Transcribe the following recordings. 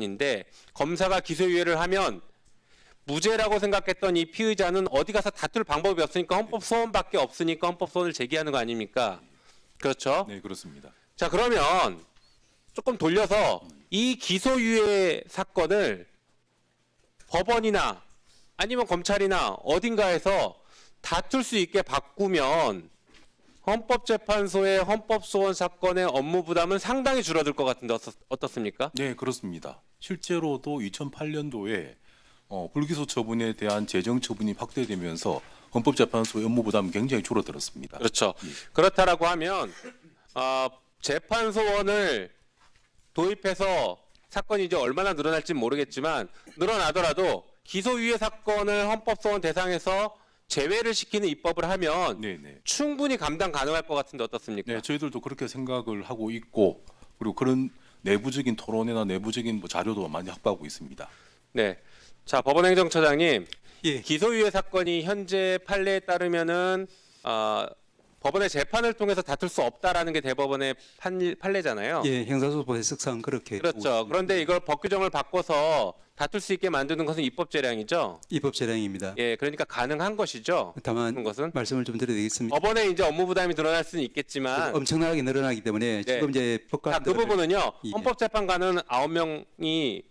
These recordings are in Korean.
인데 검사가 기소유예를 하면 무죄라고 생각했던 이 피의자는 어디 가서 다툴 방법이 없으니까 헌법 소원밖에 없으니까 헌법 소원을 제기하는 거 아닙니까? 그렇죠? 네, 그렇습니다. 자, 그러면 조금 돌려서 이 기소유예 사건을 법원이나 아니면 검찰이나 어딘가에서 다툴 수 있게 바꾸면 헌법재판소의 헌법소원 사건의 업무 부담은 상당히 줄어들 것 같은데 어떻습니까? 네, 그렇습니다. 실제로도 2008년도에 불기소 처분에 대한 재정 처분이 확대되면서 헌법재판소의 업무 부담은 굉장히 줄어들었습니다. 그렇죠. 예. 그렇다라고 하면 재판소원을 도입해서 사건이 이제 얼마나 늘어날지는 모르겠지만 늘어나더라도 기소유예 사건을 헌법소원 대상에서 제외를 시키는 입법을 하면 네, 네. 충분히 감당 가능할 것 같은데 어떻습니까? 네, 저희들도 그렇게 생각을 하고 있고 그리고 그런 내부적인 토론회나 내부적인 자료도 많이 확보하고 있습니다. 네. 자, 법원행정처장님, 예, 기소유예 사건이 현재 판례에 따르면은 법원의 재판을 통해서 다툴 수 없다라는 게 대법원의 판례잖아요. 예, 형사소송법 해석상 그렇게 보고 그렇죠. 있습니다. 그런데 이걸 법 규정을 바꿔서 다툴 수 있게 만드는 것은 입법 재량이죠. 입법 재량입니다. 예, 그러니까 가능한 것이죠. 다만 그런 것은 말씀을 좀 드려야 되겠습니다. 법원에 이제 업무 부담이 드러날 수는 있겠지만, 엄청나게 늘어나기 때문에 네. 지금 이제 자, 법관 그 부분은요. 예. 헌법재판관은 9명이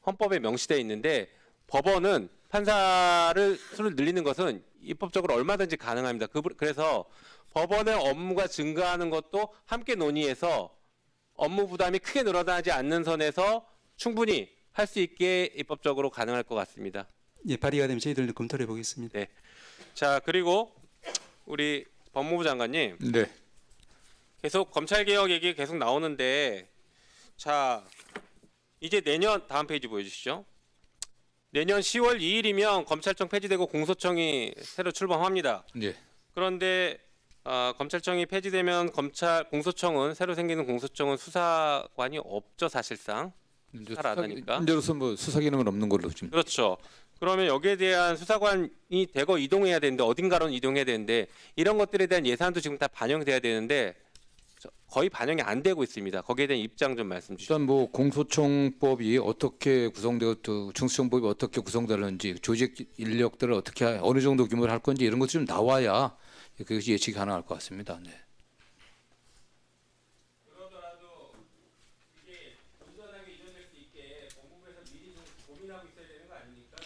헌법에 명시되어 있는데 법원은 판사를 수를 늘리는 것은 입법적으로 얼마든지 가능합니다. 그래서 법원의 업무가 증가하는 것도 함께 논의해서 업무 부담이 크게 늘어나지 않는 선에서 충분히 할 수 있게 입법적으로 가능할 것 같습니다. 예, 발의가 되면 저희들도 검토해 보겠습니다. 네. 자, 그리고 우리 법무부 장관님 네. 계속 검찰 개혁 얘기 계속 나오는데 자, 이제 내년 다음 페이지 보여주시죠. 내년 10월 2일이면 검찰청 폐지되고 공소청이 새로 출범합니다. 네. 그런데 검찰청이 폐지되면 공소청은 새로 생기는 공소청은 수사관이 없죠, 사실상. 수사를 안 하니까. 현재로서 뭐 수사 기능은 없는 걸로 지금. 그렇죠. 그러면 여기에 대한 수사관이 대거 이동해야 되는데 어딘가로는 이동해야 되는데 이런 것들에 대한 예산도 지금 다 반영돼야 되는데 거의 반영이 안 되고 있습니다. 거기에 대한 입장 좀 말씀 주시죠. 일단 뭐 공소청법이 어떻게 구성되고 또 중수청법이 어떻게 구성되는지 조직 인력들을 어떻게 어느 정도 규모를 할 건지 이런 것이 좀 나와야 그것이 예측이 가능할 것 같습니다. 네. 그러더라도 이게 온전하게 이전될 수 있게 법무부에서 미리 좀 고민하고 있어야 되는 거 아닙니까?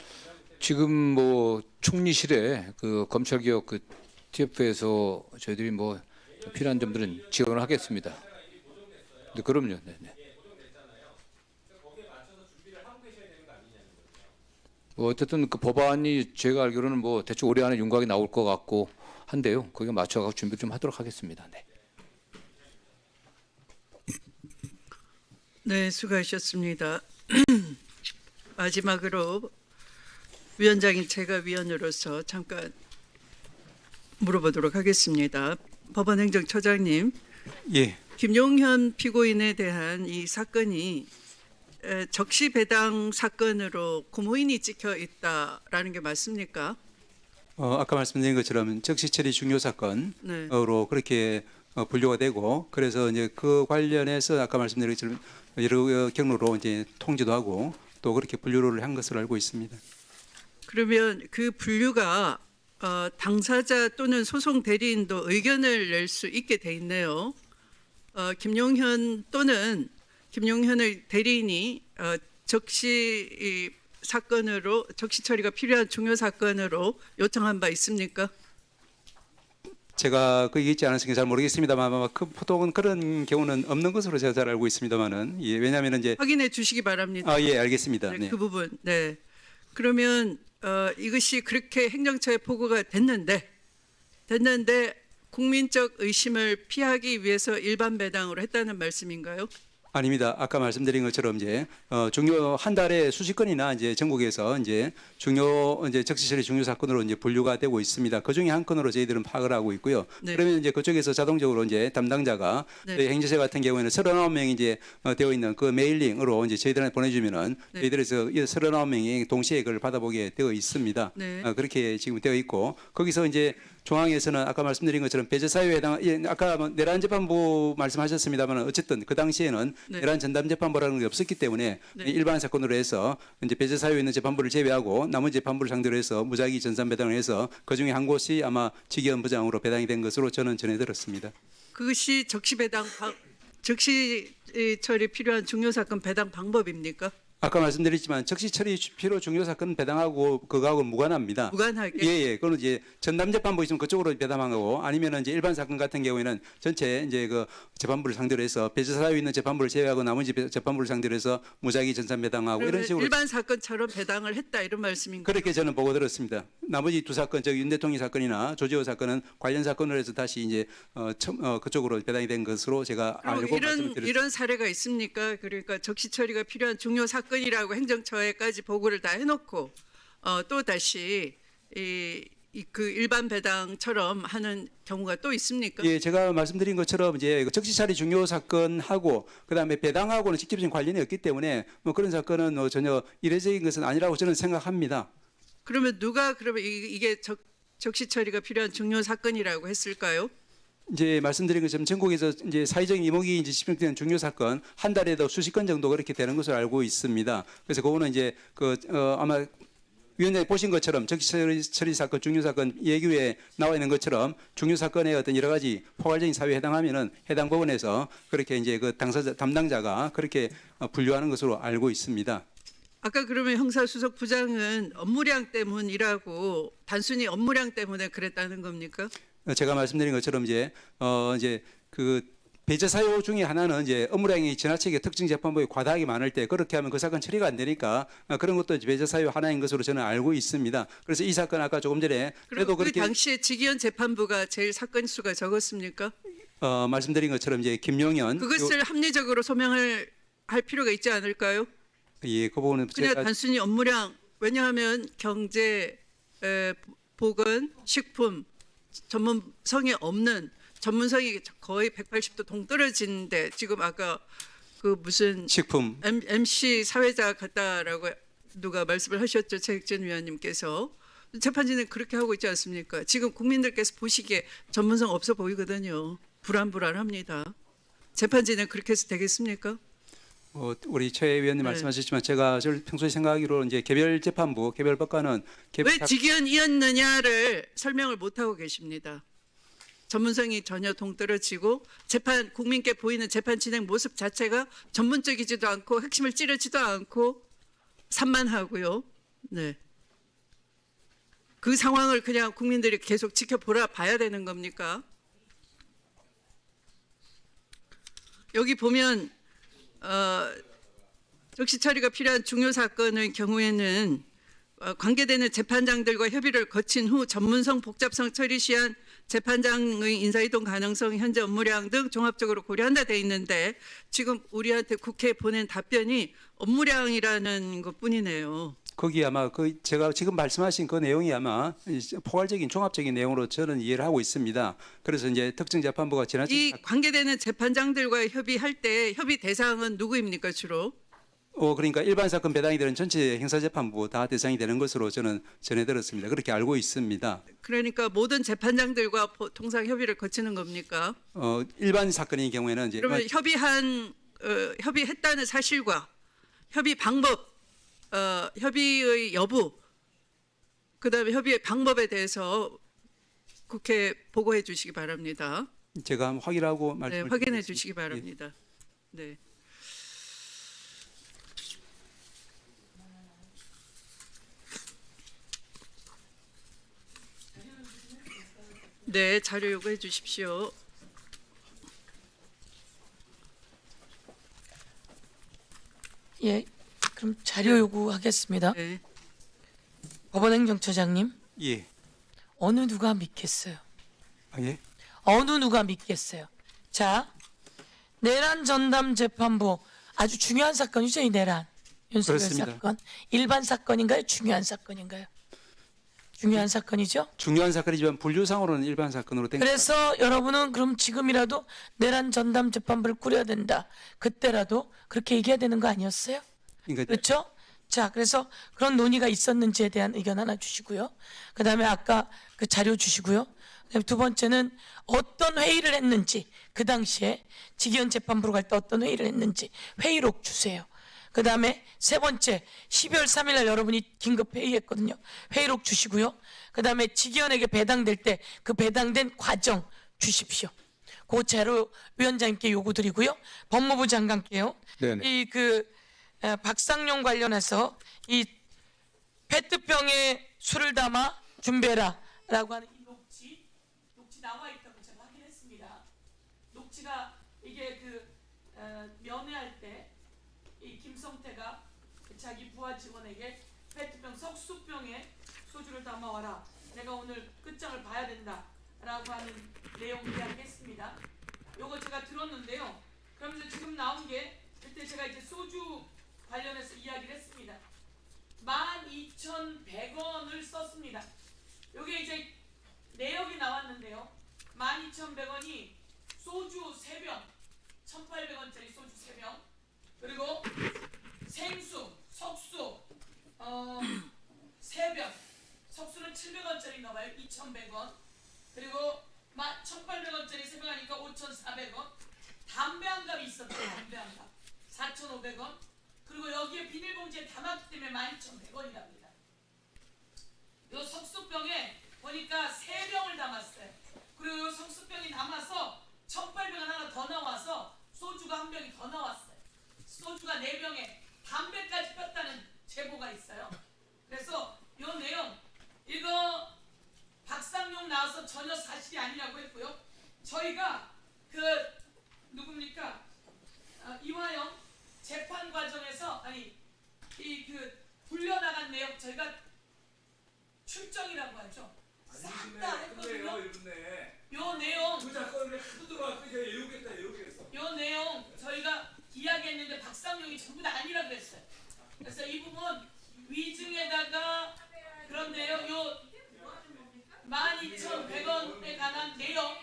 지금 뭐 총리실에 그 검찰개혁 그 TF에서 저희들이 뭐 필요한 점들은 지원을 하겠습니다. 네, 그럼요. 네, 네. 뭐 어쨌든 그 법안이 제가 알기로는 뭐 대충 올해 안에 윤곽이 나올 것 같고 한데요. 거기에 맞춰서 준비 좀 하도록 하겠습니다. 네. 네, 수고하셨습니다. 마지막으로 위원장인 제가 위원으로서 잠깐 물어보도록 하겠습니다. 법원행정처장님, 예, 김용현 피고인에 대한 이 사건이 적시 배당 사건으로 고모인이 찍혀 있다라는 게 맞습니까? 아까 말씀드린 것처럼 적시 처리 중요 사건으로 네. 그렇게 분류가 되고 그래서 이제 그 관련해서 아까 말씀드린 것처럼 여러 경로로 이제 통지도 하고 또 그렇게 분류를 한 것으로 알고 있습니다. 그러면 그 분류가 당사자 또는 소송 대리인도 의견을 낼 수 있게 돼 있네요. 김용현 또는 김용현의 대리인이 적시 사건으로 적시 처리가 필요한 중요 사건으로 요청한 바 있습니까? 제가 거기 있지 않았으니까 잘 모르겠습니다만 아마 그 보통은 그런 경우는 없는 것으로 제가 잘 알고 있습니다만은 예, 왜냐하면 이제 확인해 주시기 바랍니다. 예, 알겠습니다. 네, 네. 그 부분. 네. 그러면 이것이 그렇게 행정처에 보고가 됐는데 국민적 의심을 피하기 위해서 일반 배당으로 했다는 말씀인가요? 아닙니다. 아까 말씀드린 것처럼 이제 중요 한 달에 수십 건이나 이제 전국에서 이제 적시 처리 중요 사건으로 이제 분류가 되고 있습니다. 그 중에 한 건으로 저희들은 파악을 하고 있고요. 네. 그러면 이제 그쪽에서 자동적으로 이제 담당자가 네. 행정처 같은 경우에는 39명이 이제 되어 있는 그 메일링으로 이제 저희들한테 보내주면은 네. 저희들에서 39명이 동시에 그걸 받아보게 되어 있습니다. 네. 그렇게 지금 되어 있고 거기서 이제 중앙에서는 아까 말씀드린 것처럼 배제사유에 해당 아까 내란 재판부 말씀하셨습니다만 어쨌든 그 당시에는 네. 내란 전담 재판부라는 게 없었기 때문에 네. 일반 사건으로 해서 이제 배제 사유에 있는 재판부를 제외하고 나머지 재판부를 상대로 해서 무작위 전산 배당을 해서 그 중에 한 곳이 아마 직위원 부장으로 배당이 된 것으로 저는 전해 들었습니다. 그것이 적시 처리 필요한 중요 사건 배당 방법입니까? 아까 말씀드렸지만 적시 처리 필요 중요 사건 배당하고 그거하고 무관합니다. 무관하게. 예. 그거는 이제 전담 재판부 있으면 그쪽으로 배당한 거고 아니면은 이제 일반 사건 같은 경우에는 전체 이제 그 재판부를 상대로 해서 배제 사유 있는 재판부를 제외하고 나머지 재판부를 상대로 해서 무작위 전산 배당하고 이런 식으로 일반 사건처럼 배당을 했다 이런 말씀인가요? 그렇게 저는 보고 들었습니다. 나머지 두 사건, 저기 윤 대통령 사건이나 조지호 사건은 관련 사건으로 해서 다시 이제 그쪽으로 배당이 된 것으로 제가 그럼 알고 말씀드렸습니다. 이런 사례가 있습니까? 그러니까 적시 처리가 필요한 중요 사건이라고 행정처에까지 보고를 다 해놓고 또 다시 그 일반 배당처럼 하는 경우가 또 있습니까? 예, 제가 말씀드린 것처럼 이제 적시 처리 중요 사건하고 그다음에 배당하고는 직접적인 관련이 없기 때문에 뭐 그런 사건은 전혀 이례적인 것은 아니라고 저는 생각합니다. 그러면 누가 그러면 이게 적시 처리가 필요한 중요 사건이라고 했을까요? 이제 말씀드린 것처럼 전국에서 이제 사회적인 이목이 이제 집중되는 중요 사건 한 달에도 수십 건 정도 그렇게 되는 것으로 알고 있습니다. 그래서 그거는 이제 아마 위원장이 보신 것처럼 적시 처리 사건, 중요 사건 예규에 나와 있는 것처럼 중요 사건의 어떤 여러 가지 포괄적인 사유에 해당하면은 해당 법원에서 그렇게 이제 그 당사자 담당자가 그렇게 분류하는 것으로 알고 있습니다. 아까 그러면 형사수석 부장은 업무량 때문이라고 단순히 업무량 때문에 그랬다는 겁니까? 제가 말씀드린 것처럼 이제 그 배제 사유 중에 하나는 이제 업무량이 지나치게 특정 재판부에 과다하게 많을 때 그렇게 하면 그 사건 처리가 안 되니까 그런 것도 배제 사유 하나인 것으로 저는 알고 있습니다. 그래서 이 사건 아까 조금 전에 그리고 그 그렇게 당시에 직위원 재판부가 제일 사건 수가 적었습니까? 말씀드린 것처럼 이제 김용현 그것을 합리적으로 소명을 할 필요가 있지 않을까요? 예, 그 부분은 그냥 제가 단순히 업무량 왜냐하면 경제, 보건, 식품 전문성이 없는 전문성이 거의 180도 동떨어진데 지금 아까 그 무슨 식품 MC 사회자 같다라고 누가 말씀을 하셨죠, 최익전 위원님께서. 재판진은 그렇게 하고 있지 않습니까? 지금 국민들께서 보시기에 전문성 없어 보이거든요. 불안합니다. 재판진은 그렇게 해서 되겠습니까? 우리 최 의원님 네. 말씀하셨지만 제가 평소에 생각하기로 이제 개별 재판부, 개별 법관은 왜 직위원이었느냐를 설명을 못 하고 계십니다. 전문성이 전혀 동떨어지고 국민께 보이는 재판 진행 모습 자체가 전문적이지도 않고 핵심을 찌르지도 않고 산만하고요. 네. 그 상황을 그냥 국민들이 계속 지켜보라 봐야 되는 겁니까? 여기 보면 적시 처리가 필요한 중요 사건의 경우에는 관계되는 재판장들과 협의를 거친 후 전문성, 복잡성 처리 시한 재판장의 인사이동 가능성, 현재 업무량 등 종합적으로 고려한다 돼 있는데 지금 우리한테 국회에 보낸 답변이 업무량이라는 것뿐이네요. 거기 아마 제가 지금 말씀하신 그 내용이 아마 포괄적인 종합적인 내용으로 저는 이해를 하고 있습니다. 그래서 이제 특정 재판부가 이 지나친 관계되는 재판장들과 협의할 때 협의 대상은 누구입니까 주로? 그러니까 일반 사건 배당이 되는 전체 형사재판부 다 대상이 되는 것으로 저는 전해 들었습니다. 그렇게 알고 있습니다. 그러니까 모든 재판장들과 통상 협의를 거치는 겁니까? 일반 사건의 경우에는 이제 그러면 협의했다는 사실과 협의 방법, 협의의 여부, 그다음에 협의의 방법에 대해서 국회에 보고해 주시기 바랍니다. 제가 한번 확인하고 네, 말씀을 확인해 드리겠습니다. 주시기 바랍니다. 네. 네, 자료 요구해 주십시오. 예, 그럼 자료 요구하겠습니다. 네. 법원행정처장님, 예. 어느 누가 믿겠어요? 예. 어느 누가 믿겠어요? 자, 내란 전담 재판부 아주 중요한 사건이죠, 이 내란 윤석열 그렇습니다. 사건. 일반 사건인가요? 중요한 사건인가요? 중요한 사건이죠. 중요한 사건이지만 분류상으로는 일반 사건으로 된 그래서 여러분은 그럼 지금이라도 내란 전담 재판부를 꾸려야 된다. 그때라도 그렇게 얘기해야 되는 거 아니었어요? 그러니까 그렇죠? 자, 그래서 그런 논의가 있었는지에 대한 의견 하나 주시고요. 그다음에 아까 그 자료 주시고요. 그다음에 두 번째는 어떤 회의를 했는지, 그 당시에 직위원 재판부로 갈 때 어떤 회의를 했는지 회의록 주세요. 그 다음에 세 번째, 12월 3일 날 여러분이 긴급 회의했거든요. 회의록 주시고요. 그 다음에 직위원에게 배당될 때 그 배당된 과정 주십시오. 그 자료 위원장님께 요구드리고요. 법무부 장관께요. 네네. 박상용 관련해서 이 페트병에 술을 담아 준비해라라고 하는 이 녹취 나와 있다고 제가 확인했습니다. 녹취가 이게 면회할 때 이 김성태가 자기 부하 직원에게 페트병 석수병에 소주를 담아 와라. 내가 오늘 끝장을 봐야 된다라고 하는 내용 이야기했습니다. 요거 제가 들었는데요. 그러면서 지금 나온 게 그때 제가 이제 소주 관련해서 이야기를 했습니다. 12,100원을 썼습니다. 요게 이제 내역이 나왔는데요. 12,100원이 소주 3병, 1,800원짜리 소주 3병, 그리고 생수, 석수 3병, 석수는 700원짜리인가 봐요. 2,100원. 그리고 1,800원짜리 3병 하니까 5,400원. 담배 한 갑이 있었대요. 담배 한 갑. 4,500원. 그리고 여기에 비닐봉지에 담았기 때문에 12,100원이랍니다. 요 석수병에 보니까 3병을 담았어요. 그리고 요 석수병이 남아서 1,800원 하나 더 나와서 소주가 한 병이 더 나왔어요. 소주가 4병에 담배까지 폈다는 제보가 있어요. 그래서 요 내용 이거 박상용 나와서 전혀 사실이 아니라고 했고요. 저희가 누굽니까? 이화영 재판 과정에서 불려나간 내용 저희가 출정이라고 하죠. 싹 다 했거든요. 요 내용 요 내용 저희가 이야기했는데 박상용이 전부 다 아니라고 했어요. 그래서 이 부분 위증에다가 그런데요. 요 12,100원에 관한 내용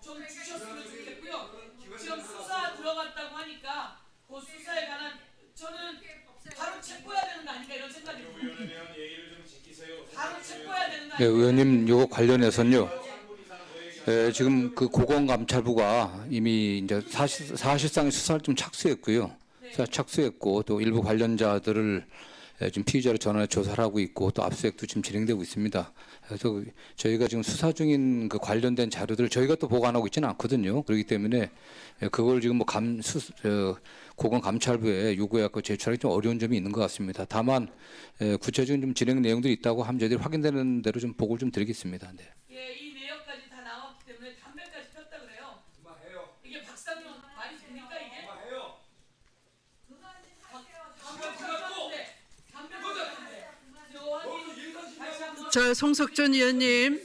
좀 주셨으면 좋겠고요. 지금 수사 들어갔다고 하니까 그 수사에 관한 저는 바로 체포해야 되는 거 아닌가 이런 생각이 듭니다. 바로 체포해야 되는 거 아닌가. 의원님 요거 관련해서는요. 지금 그 고검감찰부가 이미 이제 사실상의 수사를 좀 착수했고요. 착수했고 또 일부 관련자들을 지금 피의자로 전환해 조사를 하고 있고 또 압수수색도 지금 진행되고 있습니다. 그래서 저희가 지금 수사 중인 그 관련된 자료들을 저희가 또 보관하고 있지는 않거든요. 그렇기 때문에 그걸 지금 고검감찰부에 요구해서 제출하기 좀 어려운 점이 있는 것 같습니다. 다만 구체적인 좀 진행 내용들이 있다고 하면 저희들이 확인되는 대로 좀 보고를 좀 드리겠습니다. 네. 예, 이 내역까지 다 나왔기 때문에 담배까지 폈다 그래요. 이게 박상용 말이 됩니까 이게? 자, 송석준 의원님,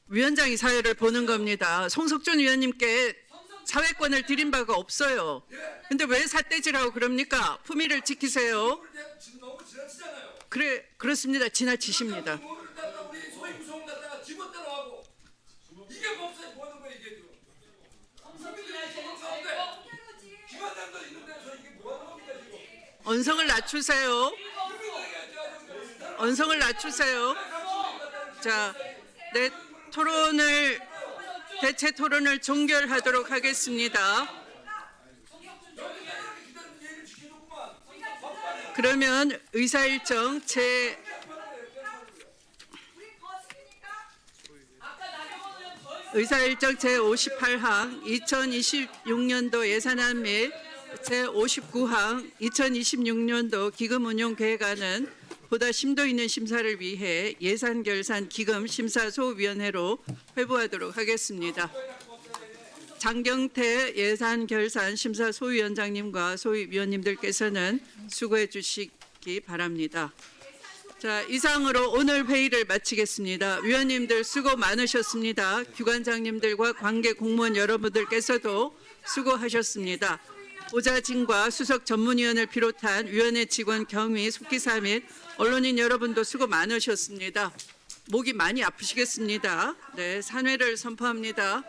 위원장이 사회를 보는 겁니다. 송석준 의원님께 사회권을 드린 바가 없어요. 근데 왜 삿대질하고 그럽니까? 품위를 지키세요. 그렇습니다. 지나치십니다. 언성을 낮추세요. 언성을 낮추세요. 자, 대체 토론을 종결하도록 하겠습니다. 그러면 의사일정 제58항 2026년도 예산안 및 제59항 2026년도 기금운용계획안은 보다 심도 있는 심사를 위해 예산결산 기금심사소위원회로 회부하도록 하겠습니다. 장경태 예산결산심사소위원장님과 소위위원님들께서는 수고해 주시기 바랍니다. 자, 이상으로 오늘 회의를 마치겠습니다. 위원님들 수고 많으셨습니다. 기관장님들과 관계 공무원 여러분들께서도 수고하셨습니다. 보좌진과 수석 전문위원을 비롯한 위원회 직원, 경위, 속기사 및 언론인 여러분도 수고 많으셨습니다. 목이 많이 아프시겠습니다. 네, 산회를 선포합니다.